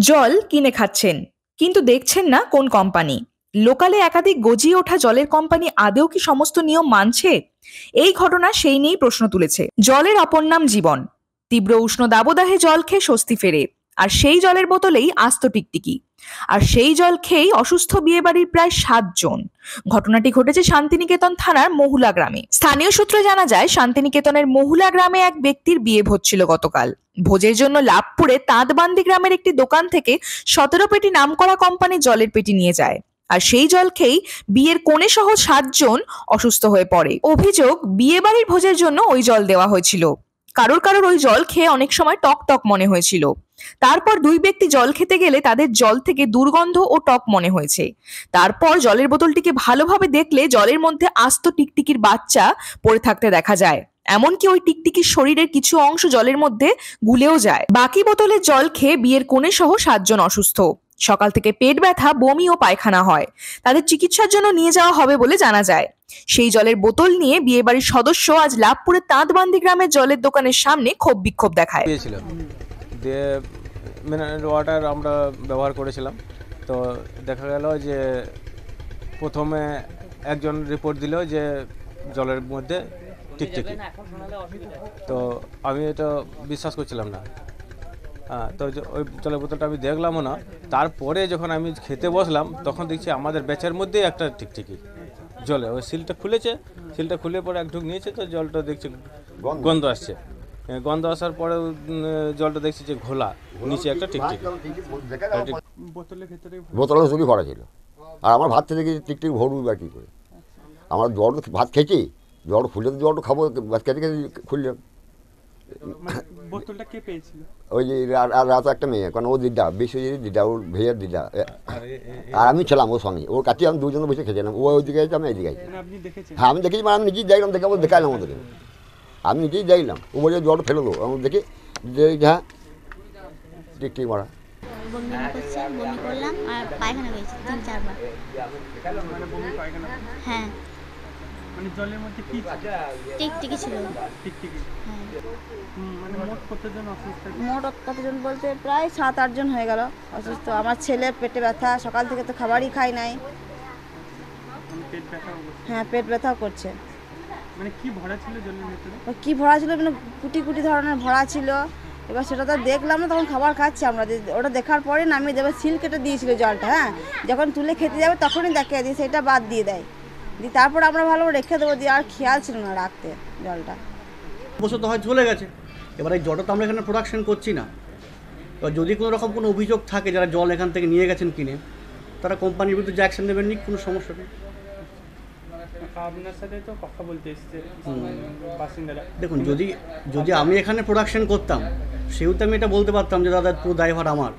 জল কিনে খাচ্ছেন, কিন্তু দেখছেন না কোন কোম্পানি। লোকালে একাধিক গজিয়ে ওঠা জলের কোম্পানি আদৌ কি সমস্ত নিয়ম মানছে? এই ঘটনা সেই নিয়েই প্রশ্ন তুলেছে। জলের অপর নাম জীবন। তীব্র উষ্ণ দাবদাহে জল খেয়ে স্বস্তি ফেরে, আর সেই জলের বোতলেই আস্ত টিকটিকি। আর সেই জল খেয়েই অসুস্থ বিয়েবাড়ির প্রায় 7 জন। ঘটনাটি ঘটেছে শান্তিনিকেতন থানার মহুলা গ্রামে। স্থানীয় সূত্রে জানা যায়, শান্তিনিকেতনের মহুলা গ্রামে এক ব্যক্তির বিয়ে ভোজ ছিল গতকাল। ভোজের জন্য লাভপুরে তাঁতবান্দি গ্রামের একটি দোকান থেকে 17 পেটি নামকরা কোম্পানির জলের পেটি নিয়ে যায়। আর সেই জল খেয়েই বিয়ের কনে সহ 7 জন অসুস্থ হয়ে পড়ে। অভিযোগ, বিয়ে বাড়ির ভোজের জন্য ওই জল দেওয়া হয়েছিল। কারোর কারোর ওই জল খেয়ে অনেক সময় টক টক মনে হয়েছিল। তারপর 2 ব্যক্তি জল খেতে গেলে তাদের জল থেকে দুর্গন্ধ ও টক মনে হয়েছে। তারপর জলের বোতলটিকে ভালোভাবে দেখলে জলের মধ্যে আস্ত টিকটিকির বাচ্চা পড়ে থাকতে দেখা যায়। এমনকি ওই টিকটিকির শরীরের কিছু অংশ জলের মধ্যে গুলেও যায়। বাকি বোতলের জল খেয়ে বিয়ের কনে সহ 7 জন অসুস্থ। সকাল থেকে পেট ব্যথা, বমি ও পায়খানা হয়। তাদের চিকিৎসার জন্য নিয়ে যাওয়া হবে বলে জানা যায়। সেই জলের বোতল নিয়ে বিয়েবাড়ির সদস্য আজ লাভপুরের তাঁতবান্দি গ্রামের জলের দোকানের সামনে ক্ষোভ বিক্ষোভ দেখায়। দিয়ে মিনারেল ওয়াটার আমরা ব্যবহার করেছিলাম। তো দেখা গেল যে প্রথমে একজন রিপোর্ট দিল যে জলের মধ্যে টিকটিকি। তো আমি এটা বিশ্বাস করছিলাম না। তো ওই জলের বোতলটা আমি দেখলামও না। তারপরে যখন আমি খেতে বসলাম তখন দেখছি আমাদের ব্যাচের মধ্যেই একটা টিকটিকি জলে, ওই সিলটা খুলেছে। সিলটা খুলে পরে এক ঢুক নিয়েছে, তো জলটা দেখছি গন্ধ আসছে। গন্ধ আসার পরে জলটা দেখছি যে ঘোলা, নিচে একটা টিকটিকি। বোতলে চুরি ভরা ছিল। আর আমার ভাত থেকে টিকটিক ভরবি বা কী করে? আমার জল ভাত খেয়েছি, জল খুলে তো জলটা খাবো, ভাত খেতে খেতে খুললাম। বোতলটা কে পেয়েছিল? ওই যে আর রাত একটা মেয়ে, কারণ ও দিদা, বিশ্বজিৎ দিদা, ওর ভেয়ের দিদা। আর আমি ছিলাম ওর সঙ্গে, ওর কাছে আমি দুজনে বসে খেয়েছিলাম। ও ওইদিকে গেছে, আমি এইদিকে গেছি। হ্যাঁ আমি দেখেছি, মানে আমি নিজেই দেখলাম, দেখে আমার দেখালাম ওদেরকে। আমি নিজেই দেখলাম, ও বলে জলটা ফেলে দেবো। আমি দেখি যে হ্যাঁ টিকটিক মারা। বমি করছে, বমি করলাম আর পায়খানা গেছে 3-4 বার। হ্যাঁ। মানে জলের মধ্যে কি টিকটিকি ছিল। টিকটিকি? হ্যাঁ। মানে মোট কতজন অসুস্থ? মোট কতজন বলতে প্রায় 7-8 জন হয়ে গেল অসুস্থ। আমার ছেলের পেটে ব্যথা, সকাল থেকে তো খাবারই খাই নাই। পেট ব্যথা? হ্যাঁ, পেট ব্যথাও করছে। মানে কি ভরা ছিল জলের ভিতরে? কি ভরা ছিল মানে কুটি কুটি ধরনের ভরা ছিল। এবার সেটা তো দেখলাম না, তখন খাবার খাচ্ছি আমরা। ওটা দেখার পরে নামিয়ে দেবে, সিল কেটে দিয়েছিল জলটা। হ্যাঁ, যখন তুলে খেতে যাবে তখনই দেখে দিয়ে সেটা বাদ দিয়ে দেয়। দিয়ে তারপর আমরা ভালো রেখে দেবো, দিয়ে আর খেয়াল ছিল না রাখতে জলটা। বছর তো হয় চলে গেছে। এবার এই জলটা তো আমরা এখানে প্রোডাকশন করছি না। এবার যদি কোনো রকম কোনো অভিযোগ থাকে যারা জল এখান থেকে নিয়ে গেছেন কিনে, তারা কোম্পানির বিরুদ্ধে যে অ্যাকশন নেবেন, নি কোনো সমস্যা নেই। আপনার সাথে তো কথা বলতে এসেছে বাসিন্দারা। দেখুন, যদি আমি এখানে প্রোডাকশন করতাম সেহেতু আমি এটা বলতে পারতাম যে দাদা পুরো দায়ভার আমার।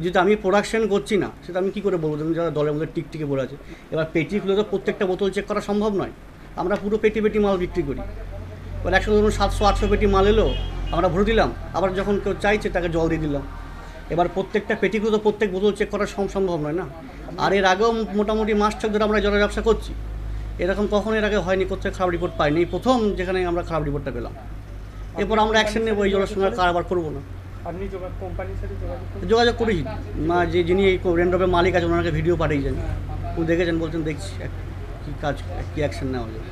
যেহেতু আমি প্রোডাকশন করছি না, সেটা আমি কী করে বলবো যারা দলের মধ্যে টিকটিকি পড়ে আছে। এবার পেটি খুলে তো প্রত্যেকটা বোতল চেক করা সম্ভব নয়। আমরা পুরো পেটি পেটি মাল বিক্রি করি। এবার 100 ধরুন 700-800 পেটি মাল এলো, আমরা ভরে দিলাম, আবার যখন কেউ চাইছে তাকে জল দিয়ে দিলাম। এবার প্রত্যেকটা পেটিগুলো তো প্রত্যেক বোতল চেক করা সম্ভব নয় না। আর এর আগেও মোটামুটি মাস 6 ধরে আমরা জলের ব্যবসা করছি, এরকম কখনো এর আগে হয়নি, কোথাও খারাপ রিপোর্ট পাইনি। প্রথম যেখানে আমরা খারাপ রিপোর্টটা পেলাম, এরপর আমরা অ্যাকশন নেব, এই জলের সঙ্গে কারবার করবো না। আপনি কোম্পানির সাথে যোগাযোগ করেছি, যিনি এই রেন্ডপের মালিক আছেন ওনাকে ভিডিও পাঠিয়েছেন, উনি দেখেছেন, বলছেন দেখছি কী কাজ, কী অ্যাকশন নেওয়া যায়।